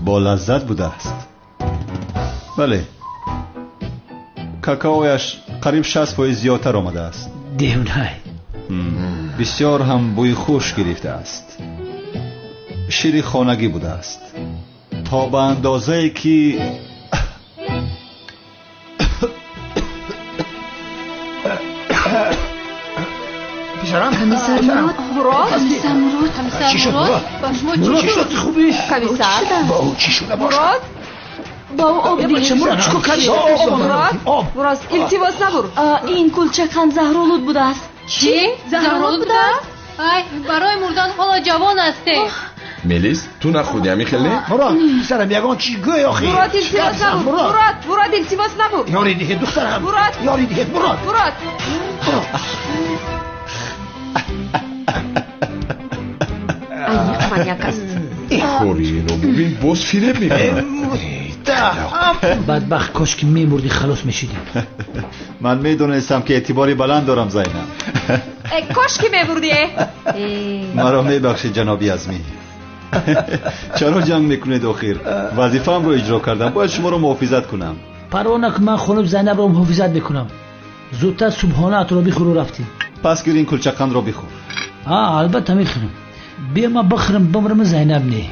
با لذت بوده است. بله، کاکائویش قریب 60% زیادتر آمده است. دیونای بسیار هم بوی خوش گرفته است. شیر خانگی بوده است تا به اندازه‌ای که پیشرم کمیسر مراد چی شد مراد؟ چی شد خوبی؟ کمیسر با او چی شده باشه؟ مراد با او آب دیگه مراد چکو کردی؟ مراد التباس نبر. این کلچکان زهرآلود بوده است. چی؟ زهرآلود بوده است؟ برای مردن حالا جوان هستی. ملیس تو نخودی همی خیلی؟ مراد سرم یگان چی گوی آخی؟ مراد التباس نبر. مراد التباس نبر. یاری دیگه دخترم. مراد یاری دیگه مراد. ایق منیک است. خوری اینو ببین باز فیلم میکنم. بدبخت کاش که میمردی خلاص میشیدی. من میدونستم که اعتباری بلند دارم زینب. کاش که میبردی. مرا میبخشید جنابی ازمی. چرا جنگ میکنید آخر؟ وظیفه‌ام رو اجرا کردم، باید شما رو محافظت کنم. پروا نکن، من خانم زینب رو محافظت میکنم. زودتر صبحانه اترابی خورو رفتیم. پس گیر این کلچقند را بخور. البته میخورم. بیا من بخورم بمرم زینب نه.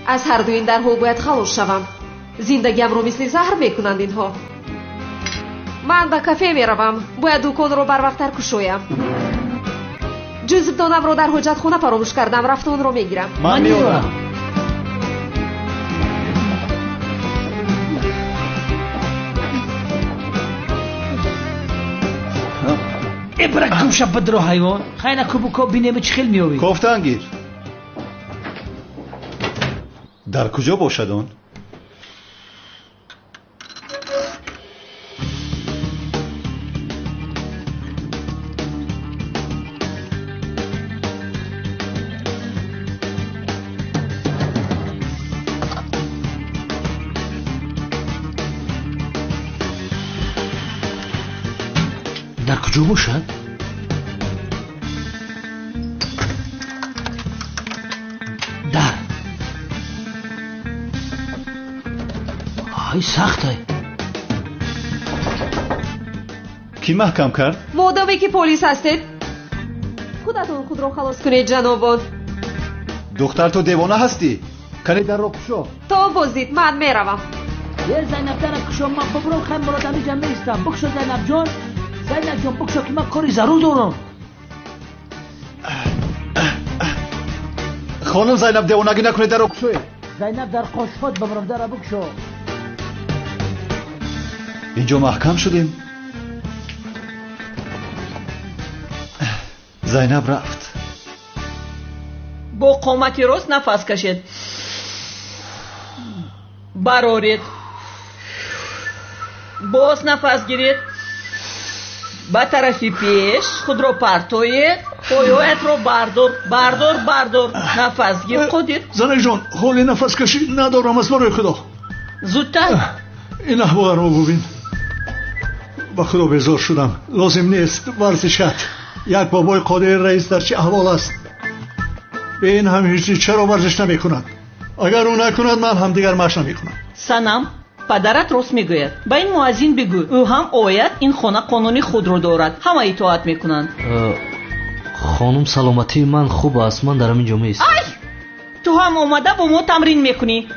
از هر دو این درها باید خلاص شوم. زندگیم رو مثل زهر میکنند اینها. من به کافه میروم، باید دکان رو بر وقت کشویم. جزبدانم رو در حجت خونه فراموش کردم، رفت اون رو میگیرم. من میارم. ابرک کم شب بدرو حیوان خیلی کبوکا بینه چه خیل میوی. کفتن گیر. در کجا باشد اون؟ در کجا باشد؟ در ای سخته. کی محکم کرد؟ مادامی که پلیس هستید خودتون خود رو خلاص کنید جنابان. دختر تو دیوانه هستی؟ کنی در رو کشو. تا بازدید من میروم. یه زینب در کشو، من ببرم خیلی مرادمی جمعه ایستم. بکشو زینب جان، زینب جان بکشو که من کاری ضرور دارم. خانم زینب دیوانگی نکنی در رو کشوی. زینب در قاشقات ببرم در بکشو. اینجا محکم شدیم. زینب رفت. با قامتی راست نفس کشید. برارید. باز نفس گیرید. به طرفی پیش خود رو پرتوید. پایویت رو بردار. نفس گیر خودید. زنه جان حالی نفس کشی ندارم از برای خدا. زودتر. این احوال رو ببین. با خدا بیزار شدم. لازم نیست ورزشت. یک بابای قادر رئیس در چه احوال است؟ به این هم هیچی چرا ورزش نمی کند؟ اگر او نکند من هم دیگر مش نمی کنم. سنم پدرت راست میگوید. با این مؤذن بگو او هم آید این خانه قانونی خود رو دارد. همه اطاعت میکنند. خانم سلامتی من خوب است، من در اینجا میستم. تو هم آمده با ما تمرین میکنی.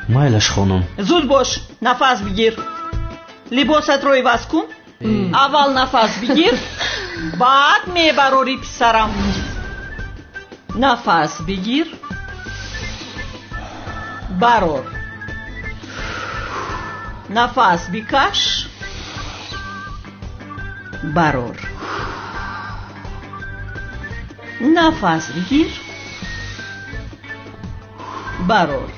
مایلش خانم. زود باش، نفس بگیر. لباست رو عوض کن. اول نفس بگیر، بعد میبراری پسرم. نفس بگیر، برار. نفس بکش، برار. نفس بگیر، برار.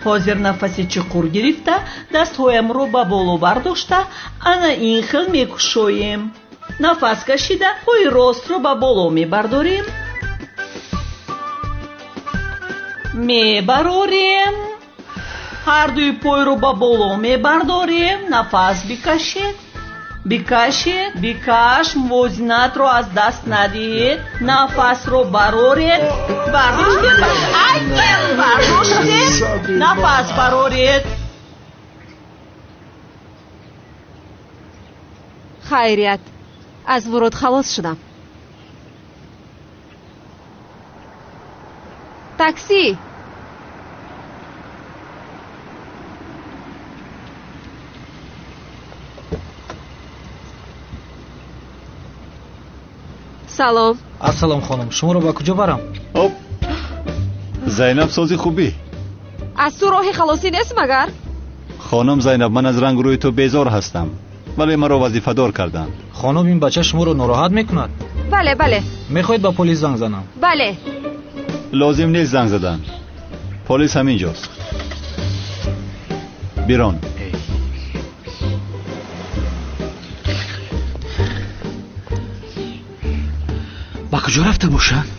حاضر نفسی چقور گرفته دستهایم رو به بالا برداشته انا این خیل میکشویم. نفس کشیده پای راست رو به بالا میبرداریم، میبراریم. هر دوی پای رو به بالا میبرداریم. نفس بکشید، бикаш мувозинатро аз даст надиҳед, нафасро бароред, бардоштед, нафас бароред. хайрият, аз вуруд халос шудам. такси. салом. ассалом хонум, шуморо ба куҷо барам? зайнаб сози хубӣ. аз ту роҳи халосӣ нест магар? хонам Зайнаб, ман аз рангрӯи ту безор ҳастам, вале маро вазифадор карданд. хонум, ин бача шуморо нороҳат мекунад? бале. мехоҳед ба полис занг занам? бале. лозим нест занг задан. полис ҳаминҷост. бирон. ба куҷо рафта бошанд?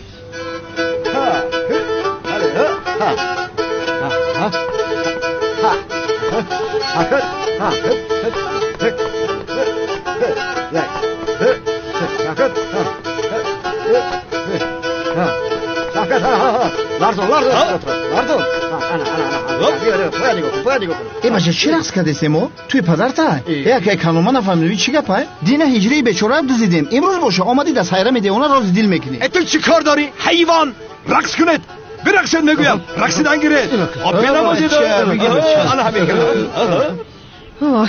бача чӣ рақс кардесемо? туи падарта? яке канома нафаҳмидӣ чӣ гапа? дина ҳиҷрии бечораро дузидем. имрӯз боша омадид аз хайрами девона рози дил мекунӣ. ту чӣ кор дорӣ ҳайвон? рақс кунед, бирақсед мегӯям. рақсидан гиред.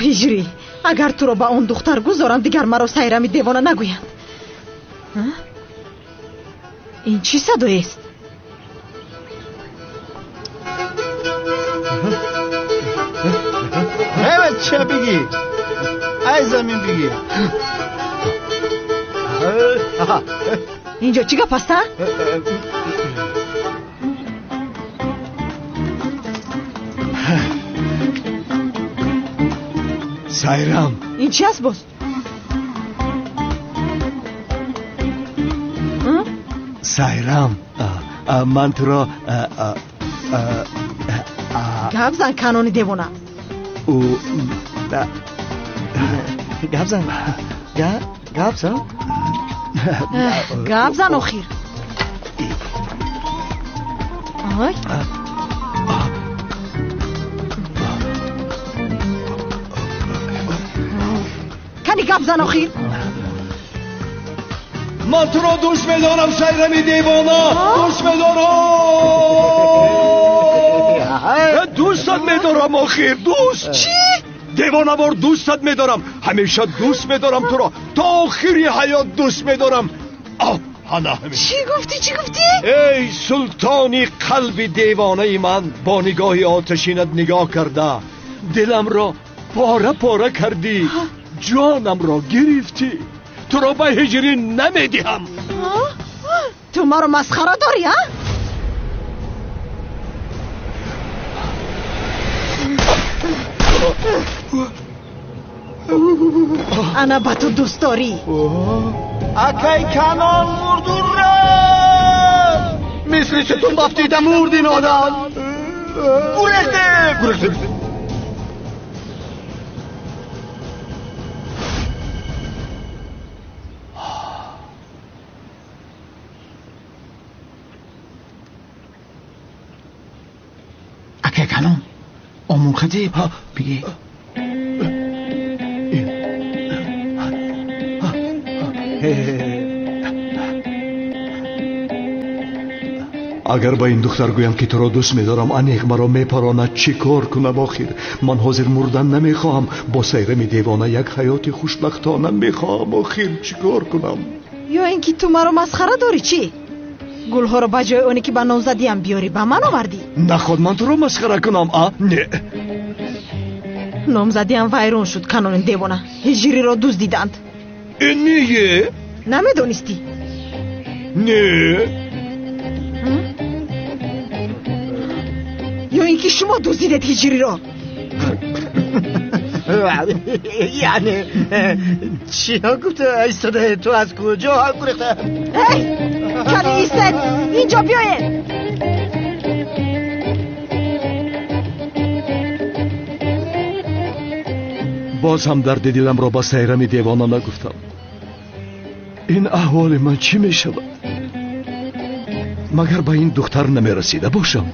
ҳиҷрӣ, агар туро ба он духтар гузорам, дигар маро сайрами девона нагӯянд. ин чӣ садоест? ча бигӣ, ай замин бигӣ. инҷо чӣ гап аста? сайрам. ин чӣ аст боз? сайрам, ман туро гап зан канони девона. гап зан гап зан охир. кани гап зан охир. ман туро дӯст медорам, сайрами девона. дӯст медорам. дӯстат медорам охир. дӯст чӣ? девонавор дӯстат медорам. ҳамеша дӯст медорам туро. то охири ҳаёт дӯст медорам. чӣ гуфтӣ? эй султони қалби девонаи ман, бо нигоҳи оташинат нигоҳ карда диламро пора пора кардӣ. ҷонамро гирифтӣ. туро ба ҳиҷрӣ намедиҳам. ту маро масхара дорӣ? ана ба ту дӯст дорӣ. акай канон мурдурра мисли сутун бафтида мурдин одам. гурехтем. акай канон омон хадиб бигӣ. агар ба ин духтар гӯям ки туро дӯст медорам, анеқ маро мепаронад, чӣ кор кунам охир? ман ҳозир мурдан намехоҳам. бо сайрами девона як ҳаёти хушбахтона мехоҳам. охир чӣ кор кунам? ё ин ки ту маро масхара дорӣ? чӣ гулҳоро ба ҷои оне ки ба номзадиам биёрӣ ба ман овардӣ? наход ман туро масхара кунам. не, номзадиам вайрон шуд. канони девона ҳиҷриро дуздиданд. не намедонистӣ? не. ё ин ки шумо дуздидед ҳиҷриро? яъне чиё гуфта истодаe ту аз куҷо гурехта? эй кали истед, инҷо биёед. باز هم درد دلم را با سیرم دیوانه نگفتم. این احوال من چی می شود؟ مگر به این دختر نمی رسیده باشم؟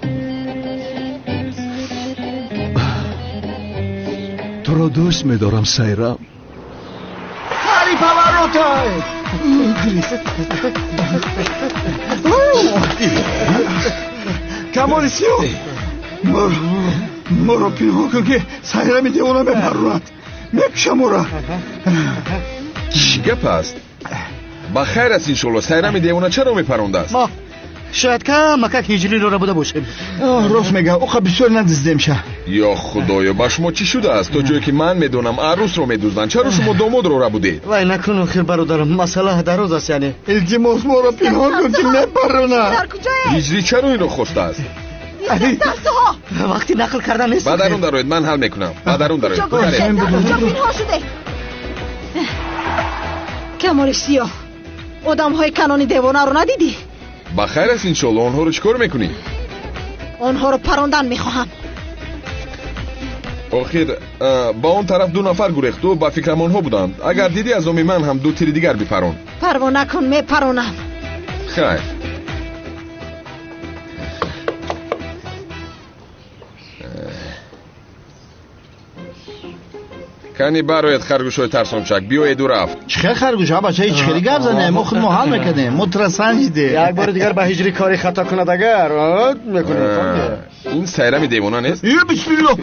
تو را دوست می دارم سیرم. هری پاوروتای کمالیسیو مرا پنهان کن که سیرم دیوانه بپروند. میکشم مرا. چی گپ است؟ بخیر است انشالله. سیرم دیوانه چرا میپرونده است؟ ما شاید که مکک هجری رو بوده باشیم. راست میگه او بسیار ندزدیم شه. یا خدایا با شما چی شده است؟ تا جایی که من میدونم عروس رو میدوزدن، چرا شما داماد رو بودید؟ وای نکن آخر برادرم، مسئله دراز است. یعنی التماس ما رو پنهان کن که نپرونه. هجری چرا اینو خواسته است؟ وقتی نقل کردن نیست. بعد درون دارید، من حل میکنم. بعد درون دارید. کمالیسیو آدم های کنانی دیوانه رو ندیدی؟ بخیر است انشالله. آنها رو چکار میکنی؟ آنها رو پروندن میخواهم. آخر با اون طرف 2 نفر گریخت و با فکرم آنها بودند. اگر دیدی از آمی من هم 2 تیر دیگر بپرون. پروا نکن، میپرونم. خیر. کنی برایت خرگوشای ترسانچک بیاید و رفت. چه خرگوش ها بچه هیچ خیلی گپ زنه. ما خود حل میکنیم. مترسنجیده. یک بار دیگر به هجری کاری خطا کند اگر میکنیم. این سیرم دیوانه نیست؟ یا بسم الله.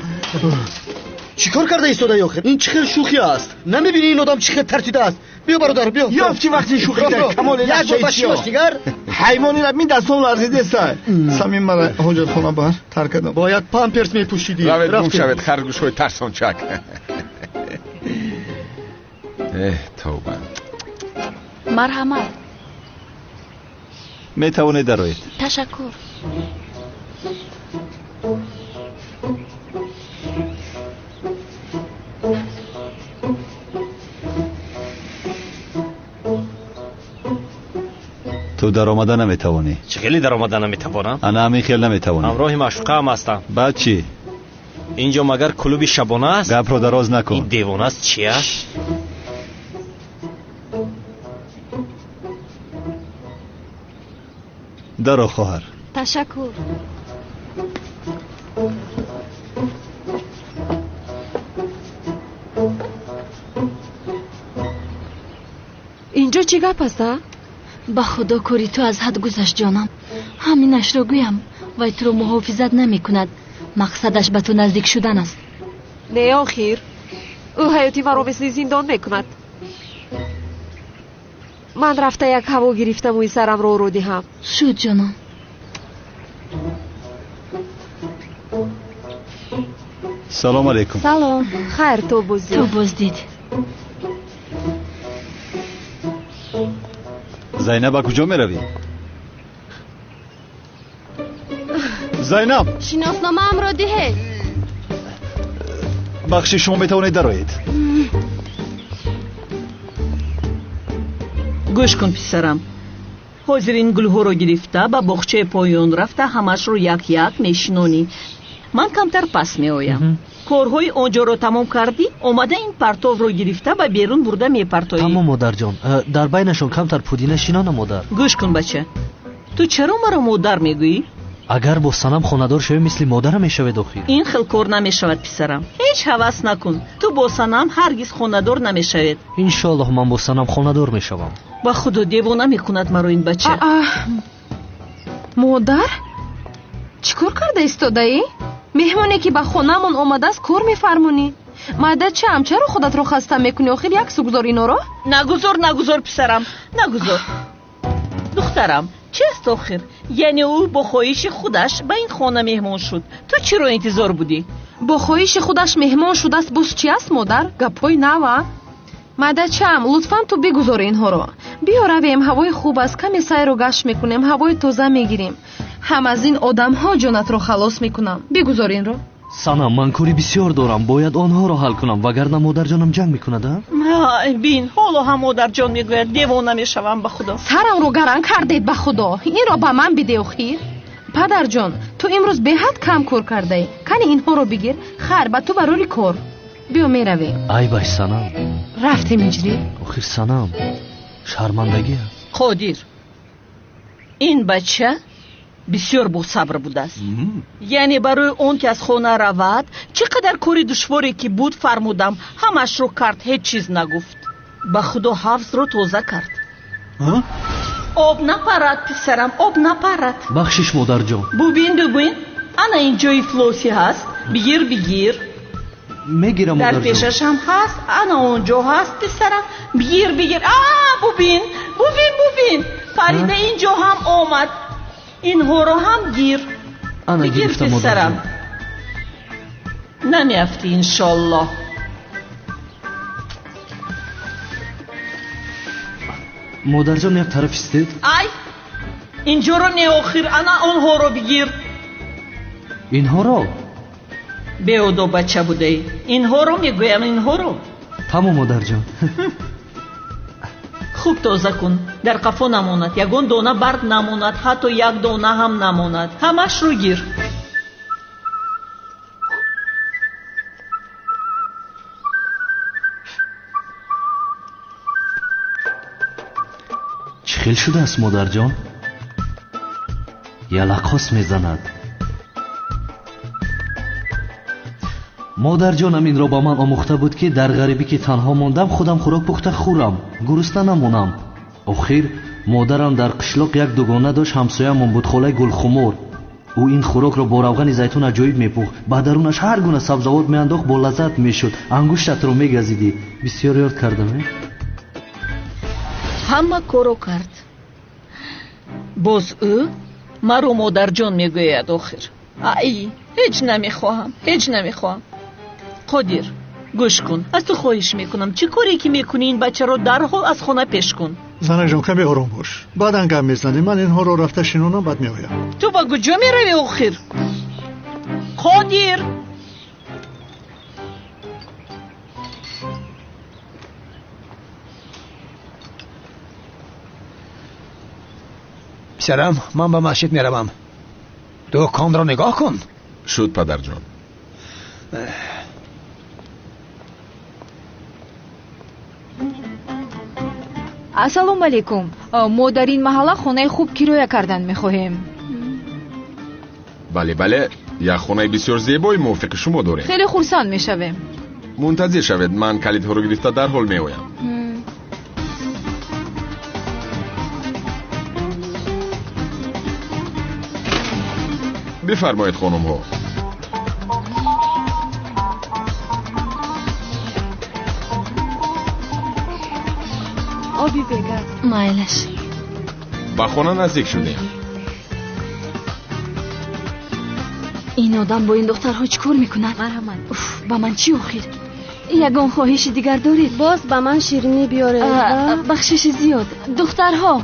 چیکار کرده ایستاده یا خیر؟ این چه شوخی است؟ نمیبینی این آدم چه ترتیده است؟ بیا برادر بیا. یافتی وقتی شوخی کرد کمال یک باش دیگر حیوانی را می دستم لرزیده است. سمیم مرا حاجت خانه بر ترک کردم. باید پامپرس میپوشیدی. روید گم شوید خرگوشای ترسانچک. توبه. مرحمت. میتوانید درایید. تشکر. تو در آمده نمیتوانی. چگلی در آمده نمیتوانم؟ انا همین خیل نمیتوانی. همراه معشوقه هم هستم. بعد چی؟ اینجا مگر کلوب شبانه است؟ گپ را دراز نکن. این دیوانه است چیه؟ درو خواهر. تشکر. اینجا چی گپ است؟ با خدا کاری تو از حد گذشت جانم. همینش رو گویم. وای تو رو محافظت نمی کند. مقصدش به تو نزدیک شدن است. نه آخر او حیاتی مرا مثل زندان میکند. من رفته یک هوا گرفتم و سرم رو دهم. شد جانم. سلام علیکم. سلام. خیر تو بازدید. تو بازدید. زینب کجا میروی؟ زینب شناسنامه ام را ده. بخشی شما میتوانید درایید. گوش کن پسرم. حاضر این گلها رو گرفته با باغچه پایان رفته همش رو یک یک میشنونی. من کمتر پس میآیم. کارهای آنجا رو تمام کردی؟ اومده این پرتو رو گرفته با بیرون برده میپرتایی. تمام مادر جان. در بینشون کمتر پودینه شینانه مادر. گوش کن بچه. تو چرا مرا مادر میگویی؟ اگر با سنم خاندار شوی مثل مادرم میشود آخر. این خیلی کار نمیشود پسرم. هیچ هوس نکن. تو با سنم هرگز خاندار نمیشود. انشالله من با سنم خاندار میشوم. با خدا دیوانه میکند مرا این بچه. مادر چیکار کرده ایستاده ای؟ مهمونی که به خونمون اومده است کار میفرمونی؟ ماده چم چرا خودت رو خسته میکنی؟ آخر یک سو گذار اینا رو. نگذار پسرم نگذار. دخترم چیست آخر؟ یعنی او با خواهش خودش به این خانه مهمان شد. تو چرا انتظار بودی؟ با خواهش خودش مهمان شده است. بس چی است مادر؟ گپای نوا. ماده چم لطفا تو بگذار اینها رو. بیا رویم، هوای خوب است، کمی سیر و گشت میکنیم، هوای تازه میگیریم. هم از این آدم ها جانت رو خلاص میکنم. بگذار این رو. سنم من کاری بسیار دارم، باید آنها رو حل کنم وگرنه مادر جانم جنگ میکند. بین حالا هم مادر جان میگوید دیوانه میشوم. به خدا سرم رو گران کردید. به خدا این رو به من بده. خیر پدر جان تو امروز به حد کم کار کرده ای. کنی اینها رو بگیر. خیر به تو برای کار. بیو میرویم. ای باش سنم. رفتیم اینجوری؟ آخر سنم شرمندگی است. قادر، این بچه بسیار باصبر بوده است. یعنی برای اون که از خانه رود چقدر کاری دشواری که بود فرمودم همش رو کرد، هیچ چیز نگفت. به خدا حفظ رو تازه کرد. آب نپرد پسرم، آب نپرد. بخشش مادر جان. ببین انا اینجای فلوسی هست، بگیر. میگیرم در مادر جان. پیشش هم هست، انا اونجا هست پسرم، بگیر. ببین فریده اینجا هم آمد، اینها رو هم گیر. انا بگیر گرفتم مادر پسرم. جان. نمیافتی انشالله. مادر جان یک طرف استید. ای اینجا رو نه آخر، انا اونها رو بگیر. اینها رو بیادو بچه بوده ای. اینها رو میگویم، اینها رو. تمام مادر جان. خوب تازه کن، در قفا نماند، یگون دانه برد نماند، حتی یک دانه هم نماند. همش رو گیر. چی خیل شده است مادر جان؟ یلقاس میزند. مادر جانم این را با من آموخته بود که در غریبی که تنها ماندم خودم خوراک پخته خورم، گرسنه نمانم. آخر مادرم در قشلاق یک دوگانه داشت، همسایه‌مان بود، خاله گلخمور. او این خوراک را با روغن زیتون عجایب میپخت، به درونش هر گونه سبزوات میانداخت، با لذت میشد. انگشتت رو میگزیدی. بسیار یاد کردم. همه کارو کرد. باز او مرا مادر جان میگوید آخر. ای هیچ نمیخواهم. قادر گوش کن، از تو خواهش میکنم، چی کاری که میکنی این بچه رو درحال از خانه پیش کن. زنک جان کمی آروم باش، بعدن گم میزنی. من اینها رو رفته شنونم، بعد میآیم. تو با کجا میروی آخر؟ قادر پسرم، من به مسجد میروم. دکان را نگاه کن. شد پدر جان. ассалому алейкум. мо дар ин маҳалла хонаи хуб кироя кардан мехоҳем. бале, як хонаи бисёр зебои мувофиқи шумо дорем. хеле хурсанд мешавем. мунтазир шавед, ман калидҳоро гирифта дарҳол меоям. бифармоед хонумҳо. оби бегаз. майлаш. ба хона наздик шудем. این آدم با این دخترها چی کار میکند؟ مرحمت. با من چی آخر؟ یگان خواهش دیگر دارید؟ باز با من شیرینی بیاره. بخشش زیاد. دخترها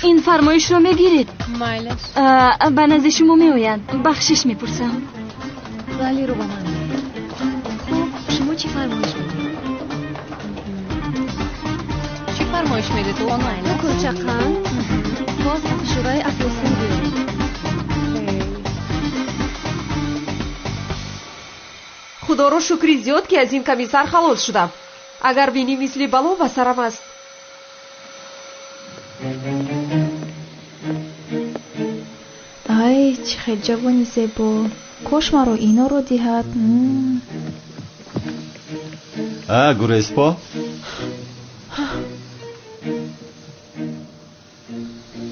این فرمایش رو میگیرید؟ مایلش. به نزد شما میآیند. بخشش میپرسم. ولی رو با من. خب شما چی فرمایش میدید؟ چی فرمایش میدید تو؟ تو کوچکان باز شورای افلاسیون بیاره. خدا رو شکری زیاد که از این کمی سر خلاص شدم. اگر بینی مثلی بلا به سرم است. ای چه خیلی جوانی زیبا. کاش مرا اینا رو دهد. گریزپا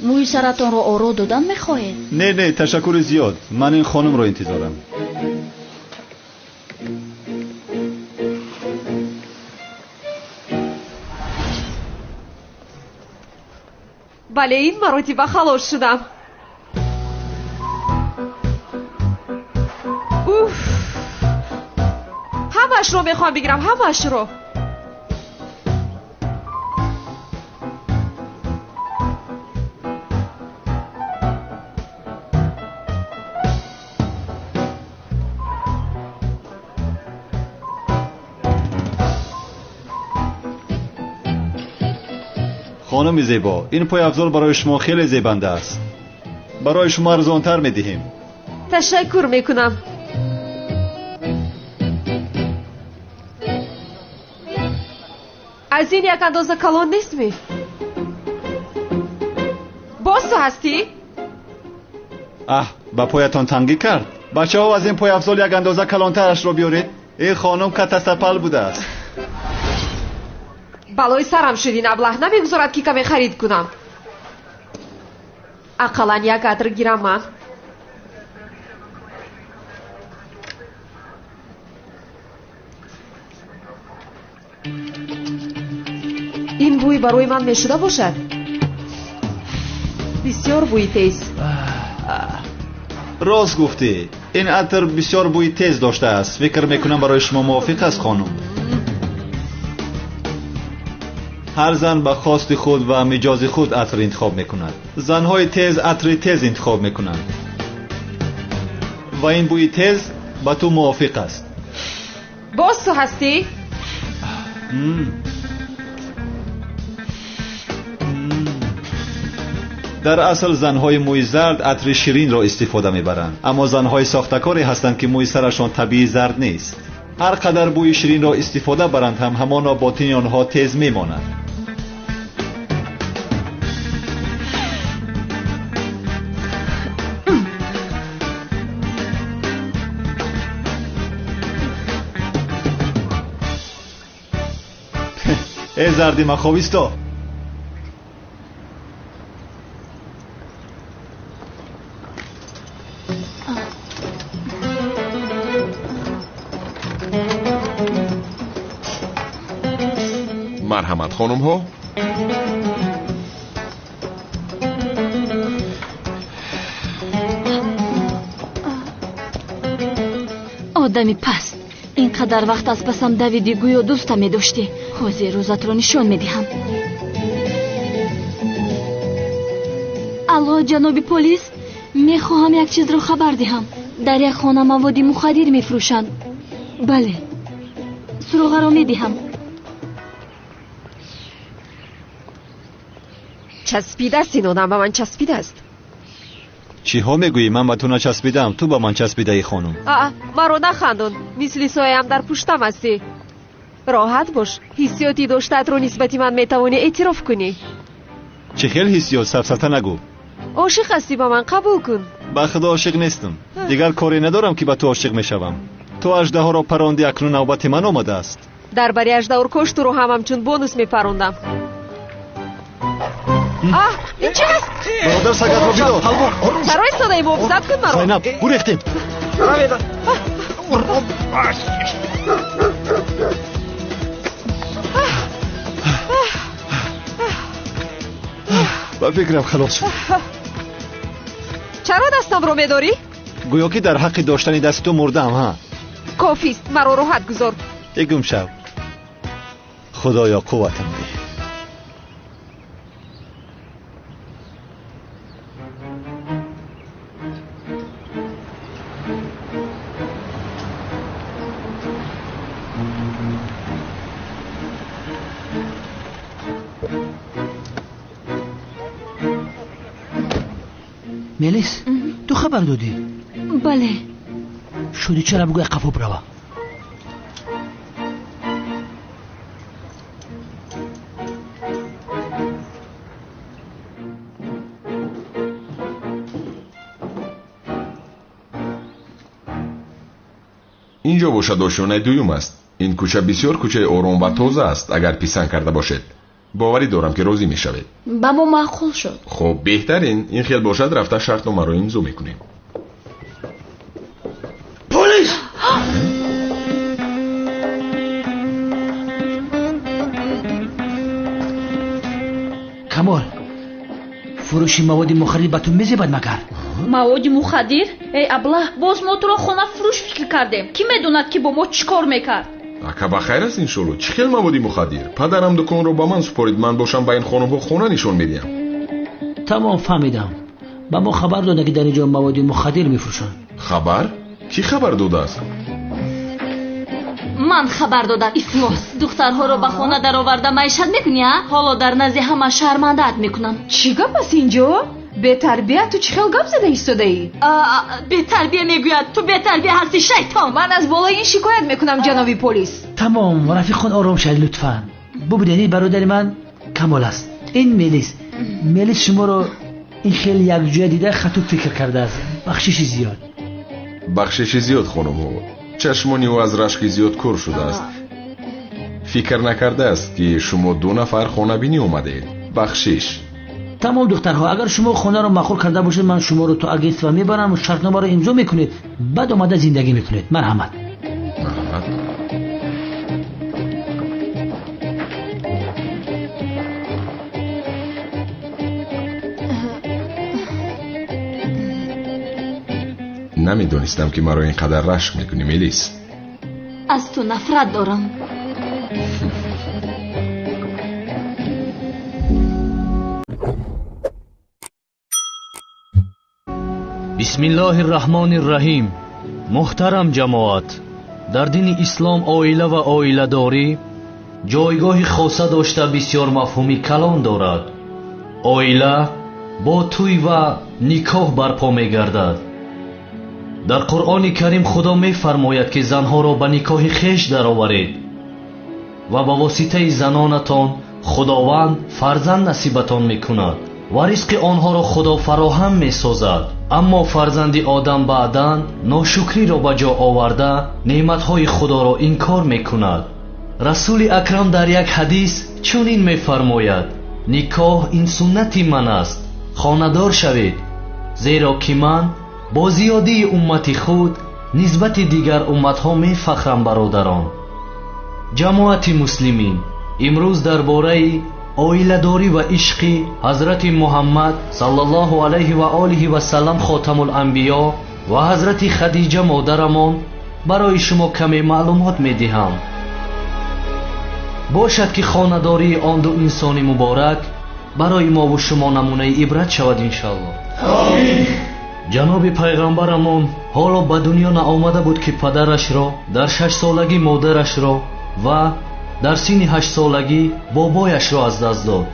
موی سرتان رو آرا دادن میخواهید؟ نه تشکر زیاد. من این خانم رو انتظارم. بله این مراتب خلاص شدم. همش رو میخوام بگیرم، همش رو. خانم زیبا، این پای افضل برای شما خیلی زیبنده است. برای شما ارزانتر میدهیم. تشکر میکنم. از این یک اندازه کلان نیست می. باز تو هستی؟ با پایتان تنگی کرد. بچه ها از این پای افضل یک اندازه کلانترش رو بیارید. این خانم کتستپل بوده است. بلای سرم شدین. ابله نمیگذارد که کمی خرید کنم. اقلا یک عطر گیرم من. این بوی برای من میشده باشد. بسیار بوی تیز. راست گفتی. این عطر بسیار بوی تیز داشته است. فکر میکنم برای شما موافق است خانم. هر زن به خواست خود و مجاز خود عطر انتخاب میکند. زنهای تیز عطر تیز انتخاب میکنند و این بوی تیز با تو موافق است. باز تو هستی؟ در اصل زنهای موی زرد عطر شیرین را استفاده میبرند، اما زنهای ساختکاری هستند که موی سرشان طبیعی زرد نیست. هر قدر بوی شیرین را استفاده برند هم همانا باطن آنها تیز میماند. ای زردی مخویستا. مرحمت خانم ها. آدمی پست اینقدر وقت از پسم دویدی گویا دوستم می داشتی. حوزه روزت رو نشان می دهم. الله جناب پلیس، می خواهم یک چیز رو خبر دهم. در یک خانه مواد مخدر می فروشند. بله، سراغ رو می دهم. چسبیده است این آدم. به من چسبیده است. چی ها میگویی؟ من به تو نچسبیدم، تو به من چسبیده ای خانم. مرا نخندون. مثل سایه‌ام در پشتم هستی. راحت باش. حسیاتی داشتت رو نسبتی من میتوانی اعتراف کنی. چه خیلی حسیات؟ سفسطه نگو. عاشق هستی به من، قبول کن. به خدا عاشق نیستم. دیگر کاری ندارم که به تو عاشق میشوم. تو اژدها را پراندی، اکنون نوبت من آمده است. در بری اژدها کشت رو هم همچون بونوس میپروندم. این چی هست؟ برادر سگت را بیدار. چرا ایستاده محافظت کن مرا. زینب گریختیم. با فکرم خلاص شد. چرا دستم رو میداری؟ گویا که در حق داشتن دست تو مردم. ها کافیست، مرا راحت گذار. یکم شب. خدایا قوتم ده. ملیس، تو خبر دادی؟ بله. شدی چرا بگوی قفو بروا. اینجا باشد آشیانه دویم است. این کوچه بسیار کوچه آرام و تازه است. اگر پسند کرده باشد باوری دارم که راضی می شوید. با ما معقول شد. خب بهترین این خیال باشد رفته شرط نامه رو امضا میکنیم. پلیس! کمال، فروشی مواد مخدر به تو میزبد مگر؟ مواد مخدر؟ ای ابله، باز ما تو را خانه فروش فکر کردیم. کی میدوند که با ما چیکار میکرد؟ اکا بخیر است انشالله. چه خیل موادی مخدر؟ پدرم دکان رو با من سپارید. من باشم با این خانم ها خونه نشون میدیم. تمام فهمیدم. با ما خبر داده که در اینجا مواد مخدر میفروشن. خبر؟ کی خبر داده است؟ من خبر دادم. افلاس دخترها رو به خانه در آورده معیشت میکنی؟ حالا در نزد همه شرمنده‌ات میکنم. چی گپ است اینجا؟ بی تربیت تو چه خیل گپ زده ایستاده ای؟ بی تربیت میگوید. تو بی تربیت هستی شیطان. من از بالای این شکایت میکنم جنابی پلیس. تمام رفیقان آرام شد لطفاً. ببینید برادر من کمال است. این ملیس شما رو این خیلی یک جای دیده خطوب فکر کرده است. بخشش زیاد خانم ها. چشمانی او از رشک زیاد کور شده است. فکر نکرده است که شما 2 نفر خانه بینی اومده. بخشش. تمام دخترها اگر شما خانه رو مخور کرده باشید من شما رو تو اگست و میبرم و شرطنامه رو امضا میکنید بعد اومده زندگی میکنید. مرحمت. نمیدونستم که مرا اینقدر رشک میکنی ملیس. از تو نفرت دارم. بسم الله الرحمن الرحیم. محترم جماعت، در دین اسلام عائله و عائله داری جایگاه خاصه داشته بسیار مفهومی کلان دارد. عائله با توی و نکاح برپا میگردد. در قرآن کریم خدا میفرماید که زنها را به نکاح خویش درآورید و با واسطه زنانتان خداوند فرزند نصیبتان میکند و رزق آنها را خدا فراهم میسازد. اما فرزند آدم بعداً ناشکری را به جا آورده نعمتهای خدا را انکار میکند. رسول اکرم در یک حدیث چنین میفرماید: نکاح این سنتی من است، خانه‌دار شوید، زیرا که من با زیادی امت خود نسبت دیگر امتها می فخرم. برادران جماعت مسلمین، امروز درباره عائله‌داری و عشق حضرت محمد صلی الله علیه و آله و سلم خاتم الانبیا و حضرت خدیجه مادرمان برای شما کمی معلومات می دهم. باشد که خانه‌داری آن 2 انسان مبارک برای ما و شما نمونه عبرت شود انشاءالله. آمین. جناب پیغمبرمان حالا به دنیا نآمده بود که پدرش را در 6 سالگی، مادرش را و در سن 8 سالگی بابایش را از دست داد.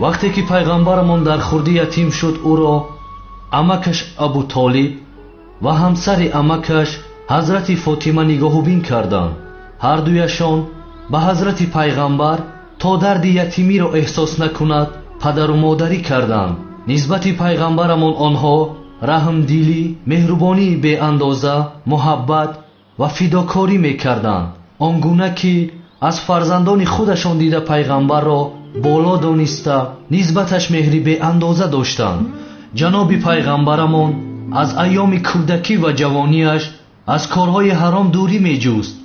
وقتی که پیغمبرمان در خردی یتیم شد او را عمکش ابو طالب و همسر عمکش حضرت فاطمه نگاهوبین کردند. هر دویشان به حضرت پیغمبر تا درد یتیمی را احساس نکند پدر و مادری کردند. نسبت پیغمبرمان آنها رحم دیلی، مهربانی به اندازه، محبت و فداکاری میکردند، آنگونه که از فرزندان خودشان دیده پیغمبر را بالا دانسته نسبتش مهری به اندازه داشتند. جناب پیغمبرمان از ایام کودکی و جوانیش از کارهای حرام دوری میجست.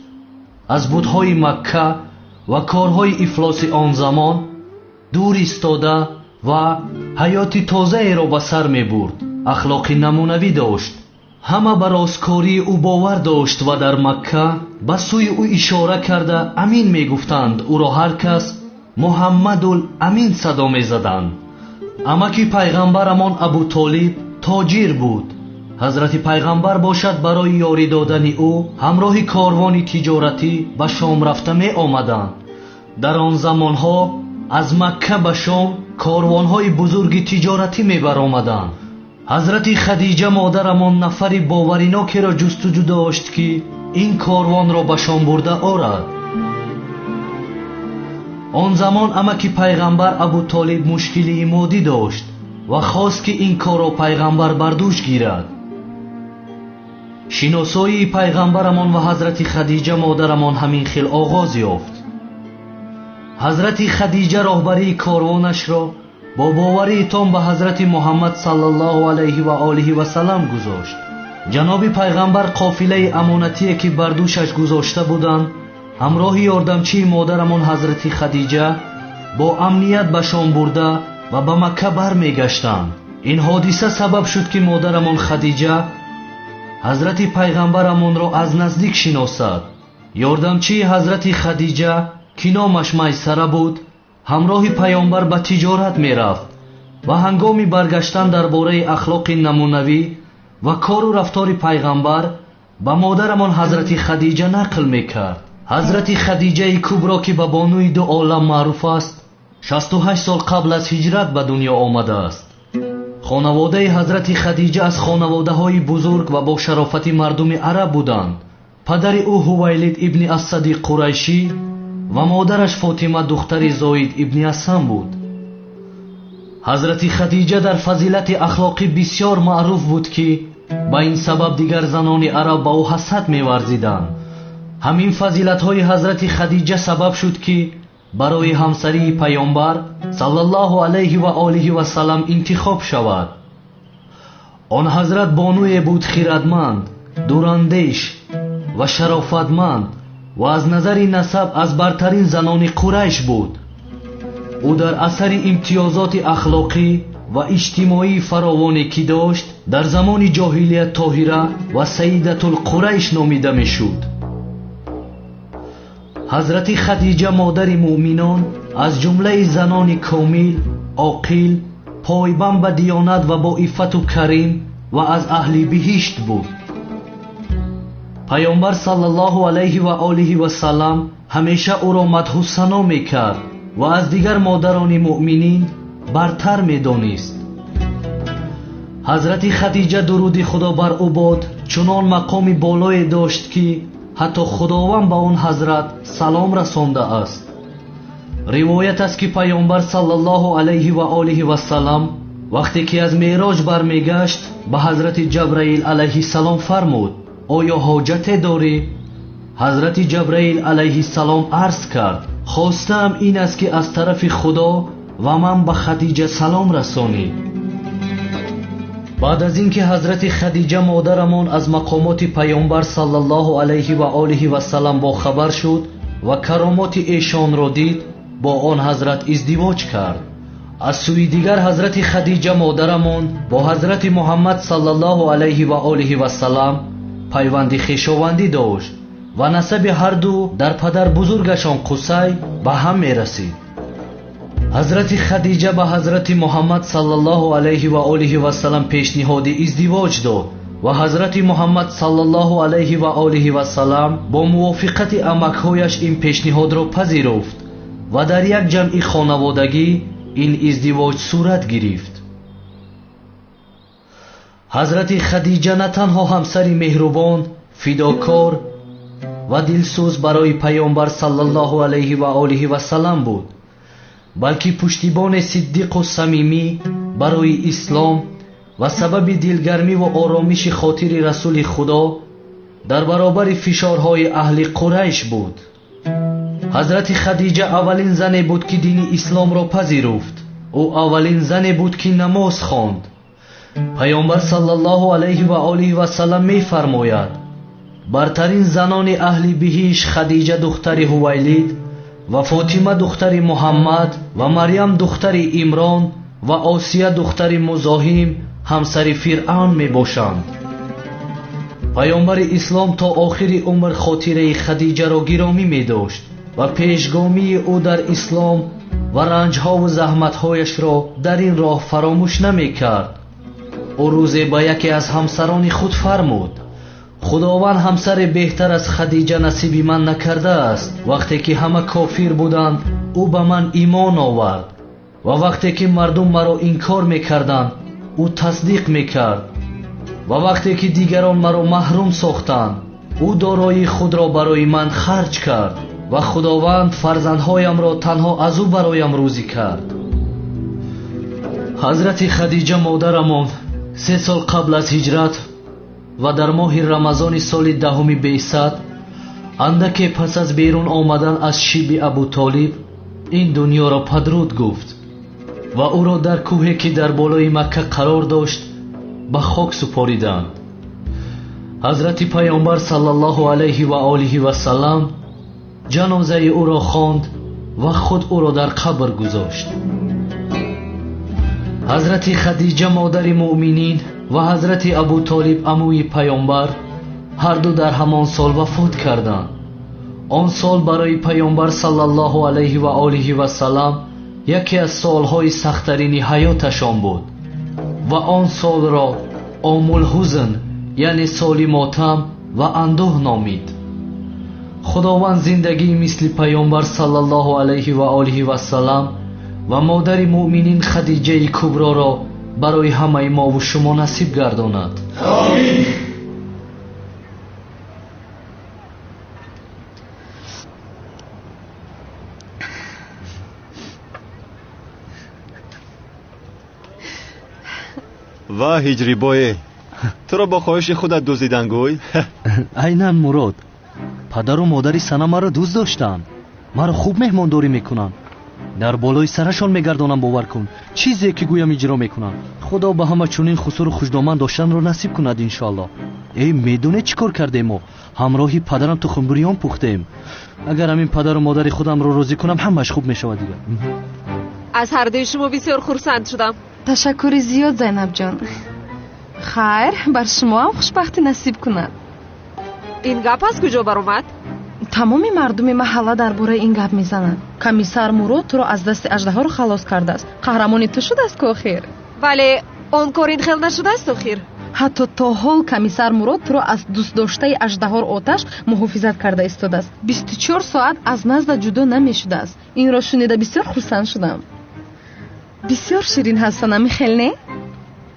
از بت‌های مکه و کارهای افلاس آن زمان دور ایستاده و حیات تازه را به سر میبرد. اخلاق نمونوی داشت. همه بر راستکاری او باور داشت و در مکه به سوی او اشاره کرده امین میگفتند. او را هر کس محمد الامین صدا میزدند. عمکی پیغمبرمان ابو طالب تاجر بود. حضرت پیغمبر باشد برای یاری دادن او همراه کاروانی تجارتی به شام رفته می آمدند. در آن زمانها از مکه به شام کاروانهای بزرگ تجارتی می برآمدند. حضرت خدیجه مادرمان نفری باورناکی را جستجو داشت که این کاروان را به شام برده آرد. آن زمان عمکی پیغمبر ابو طالب مشکلی مادی داشت و خواست که این کار را پیغمبر بر دوش گیرد. شناسایی پیغمبرمان و حضرت خدیجه مادرمان همین خیل آغاز یافت. حضرت خدیجه راهبری کاروانش را با باوری تام به حضرت محمد صلی الله علیه و آله و سلم گذاشت. جناب پیغمبر قافله امانتی که بر دوشش گذاشته بودند همراه یاردمچی مادرمان حضرت خدیجه با امنیت به شام برده و به مکه برمیگشتند. این حادثه سبب شد که مادرمان خدیجه حضرت پیغمبرمان را از نزدیک شناسد. یاردمچی حضرت خدیجه که نامش میسره بود همراه پیامبر به تجارت می رفت و هنگامی برگشتن درباره اخلاق نمونوی و کار و رفتار پیغمبر به مادرمان حضرت خدیجه نقل می کرد. حضرت خدیجه کبرا که به بانوی 2 عالم معروف است 68 سال قبل از هجرت به دنیا آمده است. خانواده حضرت خدیجه از خانواده های بزرگ و با شرافت مردم عرب بودند. پدر او هویلد ابن اسد قریشی ва модараш фотима духтари зоид ибни асан буд. ҳазрати хадиҷа дар фазилати ахлоқӣ бисёр маъруф буд ки ба ин сабаб дигар занони араб ба ӯ ҳасад меварзиданд. ҳамин фазилатҳои ҳазрати хадиҷа сабаб шуд ки барои ҳамсарии паёмбар саллаллоҳу алайҳи ва олиҳи васалам интихоб шавад. он ҳазрат бонуе буд хирадманд, дурандеш ва шарофатманд ва аз назари насаб аз бартарин занони қурайш буд. ӯ дар асари имтиёзоти ахлоқӣ ва иҷтимоии фаровоне ки дошт дар замони ҷоҳилият тоҳира ва саидатул қурайш номида мешуд. ҳазрати хадиҷа модари муъминон аз ҷумлаи занони комил, оқил, пойбанд ба диёнат ва бо иффату карим ва аз аҳли биҳишт буд. паёмбар саллаллоҳу алайҳи ва олиҳи васалам ҳамеша ӯро мадҳу сано мекард ва аз дигар модарони муъминин бартар медонист. ҳазрати хадиҷа дуруди худо бар ӯ бод чунон мақоми болое дошт ки ҳатто худованд ба он ҳазрат салом расондааст. ривоят аст ки паёмбар саллаллоҳу алайҳи ва олиҳи васалам вақте ки аз меъроҷ бармегашт ба ҳазрати ҷабраил алайҳиссалом фармуд: оё ҳоҷате дорӣ? ҳазрати ҷабраил алайҳиссалом арз кард: хостаам ин аст ки аз тарафи худо ва ман ба хадиҷа салом расонӣ. баъд аз ин ки ҳазрати хадиҷа модарамон аз мақомоти паёмбар саллаллоҳу алайҳи ва олиҳи васалам бохабар шуд ва каромоти эшонро дид, бо он ҳазрат издивоҷ кард. аз сӯи дигар ҳазрати хадиҷа модарамон бо ҳазрати муҳаммад саллаллоҳу алайҳи ва олиҳи васалам пайванди хешовандӣ дошт ва насаби ҳарду дар падар бузургашон Қусай ба ҳам мерасид. ҳазрати хадиҷа ба ҳазрати муҳаммад саллаллоҳу алайҳи ва олиҳи васалам пешниҳоди издивоҷ дод ва ҳазрати муҳаммад саллаллоҳу алайҳи ва олиҳи васалам бо мувофиқати амакҳояш ин пешниҳодро пазируфт ва дар як ҷамъи хонаводагӣ ин издивоҷ сурат гирифт. ҳазрати хадиҷа на танҳо ҳамсари меҳрубон, фидокор ва дилсӯз барои паёмбар саллаллоҳу алайҳи ва олиҳи васалам буд, балки пуштибони сиддиқу самимӣ барои ислом ва сабаби дилгармӣ ва оромиши хотири расули худо дар баробари фишорҳои аҳли қурайш буд. ҳазрати хадиҷа аввалин зане буд ки дини исломро пазируфт. ӯ аввалин зане буд ки намоз хонд. паёмбар саллаллоҳу алайҳи ва олиҳи васалам мефармояд: бартарин занони аҳли биҳиш хадиҷа духтари ҳувайлид ва фотима духтари муҳаммад ва марьям духтари имрон ва осия духтари музоҳим ҳамсари фиръавн мебошанд. паёмбари ислом то охири умр хотираи хадиҷаро гиромӣ медошт ва пешгомии ӯ дар ислом ва ранҷҳову заҳматҳояшро дар ин роҳ фаромӯш намекард. ӯ рӯзе ба яке аз ҳамсарони худ фармуд: худованд ҳамсаре беҳтар аз хадиҷа насиби ман накардааст. вақте ки ҳама кофир буданд, ӯ ба ман имон овард ва вақте ки мардум маро инкор мекарданд, ӯ тасдиқ мекард ва вақте ки дигарон маро маҳрум сохтанд, ӯ дороии худро барои ман харҷ кард ва худованд фарзандҳоямро танҳо аз ӯ бароям рӯзӣ кард. ҳазрати хадиҷа модарамон 3 сол қабл аз ҳиҷрат ва дар моҳи рамазони соли 10 беъсат, андаке пас аз берун омадан аз шиби Абу Толиб, ин дуньёро падруд гуфт ва ӯро дар кӯҳе ки дар болои Макка қарор дошт ба хок супориданд. ҳазрати паёмбар саллаллоҳу алайҳи ва олиҳи васалам ҷанозаи ӯро хонд ва худ ӯро дар қабр гузошт. ҳазрати хадиҷа модари муъминин ва ҳазрати Абу Толиб амӯи паёмбар ҳарду дар ҳамон сол вафот карданд. он сол барои паёмбар саллаллоҳу алайҳи ва олиҳи васалам яке аз солҳои сахттарини ҳаёташон буд ва он солро омул ҳузн, яъне соли мотам ва андӯҳ номид. худованд зиндагии мисли паёмбар саллаллоҳу алайҳи ва олиҳи васалам ва модари муъминин хадиҷаи куброро барои ҳамаи мову шумо насиб гардонад. амин. و هجری بوی تو را با خواهش خودت دزدیدن گوی؟ عیناً مراد. پدر و مادری سنا مرا دوست داشتن. مرا خوب مهمانداری میکنن. در بالای سرشان میگردانم. باور کن چیزی که گویم اجرا میکنن. خدا به همه چنین خسور و خوشدامن داشتن را نصیب کند انشالله. ای میدونه چیکار کردیم ما؟ همراهی پدرم تخم بریان پختیم. اگر همین پدر و مادر خودم را راضی کنم همش خوب میشود دیگه. از هر دوی شما بسیار خرسند شدم. تشکر زیاد زینب جان. خیر بر شما هم خوشبختی نصیب کند. این گپ از کجا برآمد؟ تمامی مردم محله درباره این گپ میزنند. کمیسر مراد تو را از دست اژدها رو خلاص کرده است. قهرمانی تو شده است که آخر. ولی اون کار این خیلی نشده است آخر. حتی تا حال کمیسر مراد تو را از دوست داشته اژدها آتش محافظت کرده ایستاده است. 24 ساعت از نزد جدا نمیشده است. این را شنیده بسیار خرسند شدم. بسیار شیرین هستن میخیل نه؟